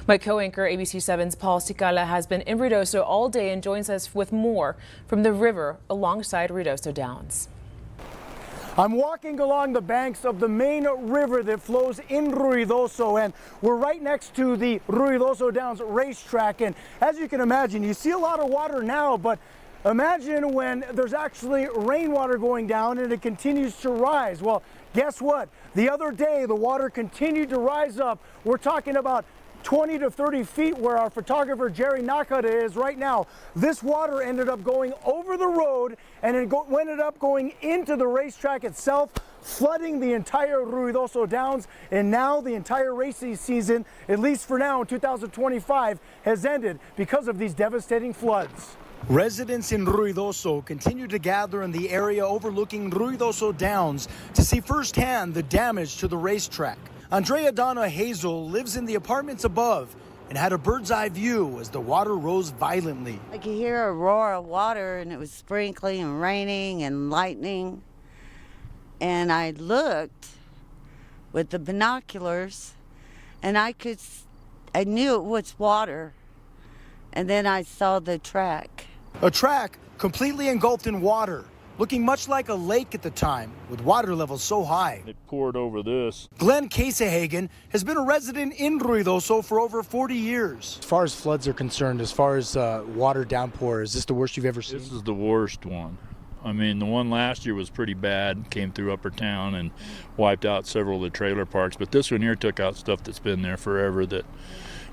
My co-anchor ABC-7's Paul Cicala has been in Ruidoso all day and joins us with more from the river alongside Ruidoso Downs. I'm walking along the banks of the main river that flows in Ruidoso, and we're right next to the Ruidoso Downs racetrack. And as you can imagine, you see a lot of water now, but imagine when there's actually rainwater going down and it continues to rise. Well, guess what? The other day, the water continued to rise up. We're talking about 20 to 30 feet where our photographer Jerry Nakata is right now. This water ended up going over the road and it ended up going into the racetrack itself, flooding the entire Ruidoso Downs, and now the entire racing season, at least for now in 2025, has ended because of these devastating floods. Residents in Ruidoso continue to gather in the area overlooking Ruidoso Downs to see firsthand the damage to the racetrack. Andrea Donna Hazel lives in the apartments above and had a bird's eye view as the water rose violently. I could hear a roar of water, and it was sprinkling and raining and lightning. And I looked with the binoculars, and I knew it was water. And then I saw the track. A track completely engulfed in water, looking much like a lake at the time, with water levels so high. It poured over this. Glenn Casehagen has been a resident in Ruidoso for over 40 years. As far as floods are concerned, as far as water downpour, is this the worst you've ever seen? This is the worst one. I mean, the one last year was pretty bad, came through Upper Town and wiped out several of the trailer parks, but this one here took out stuff that's been there forever that,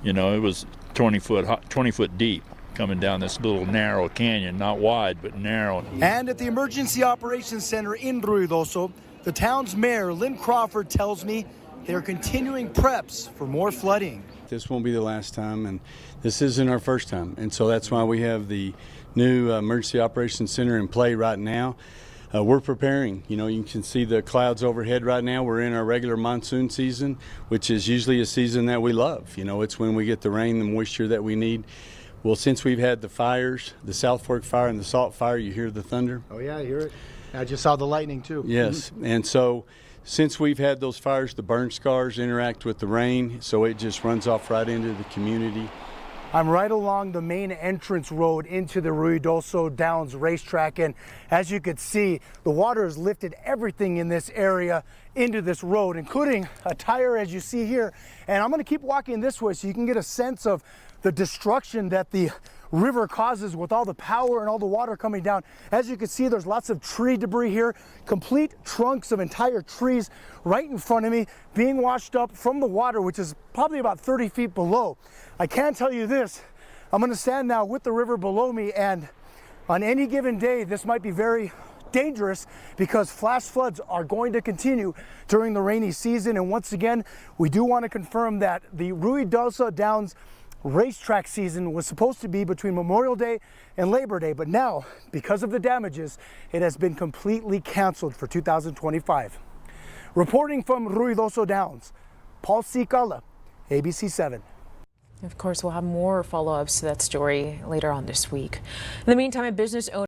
you know, it was 20 foot deep, coming down this little narrow canyon, not wide, but narrow. And at the Emergency Operations Center in Ruidoso, the town's mayor, Lynn Crawford, tells me they're continuing preps for more flooding. This won't be the last time, and this isn't our first time. And so that's why we have the new Emergency Operations Center in play right now. We're preparing. You know, you can see the clouds overhead right now. We're in our regular monsoon season, which is usually a season that we love. You know, it's when we get the rain, the moisture that we need. Well, since we've had the fires, the South Fork fire and the Salt fire, you hear the thunder? Oh yeah, I hear it. I just saw the lightning too. Yes, and so since we've had those fires, the burn scars interact with the rain, so it just runs off right into the community. I'm right along the main entrance road into the Ruidoso Downs racetrack, and as you can see, the water has lifted everything in this area into this road, including a tire as you see here. And I'm going to keep walking this way so you can get a sense of the destruction that the river causes with all the power and all the water coming down. As you can see, there's lots of tree debris here, complete trunks of entire trees right in front of me being washed up from the water, which is probably about 30 feet below. I can tell you this, I'm going to stand now with the river below me, and on any given day this might be very dangerous because flash floods are going to continue during the rainy season. And once again, we do want to confirm that the Ruidoso Downs racetrack season was supposed to be between Memorial Day and Labor Day, but now, because of the damages, it has been completely canceled for 2025. Reporting from Ruidoso Downs, Paul Cicala, ABC-7. Of course, we'll have more follow-ups to that story later on this week. In the meantime, a business owner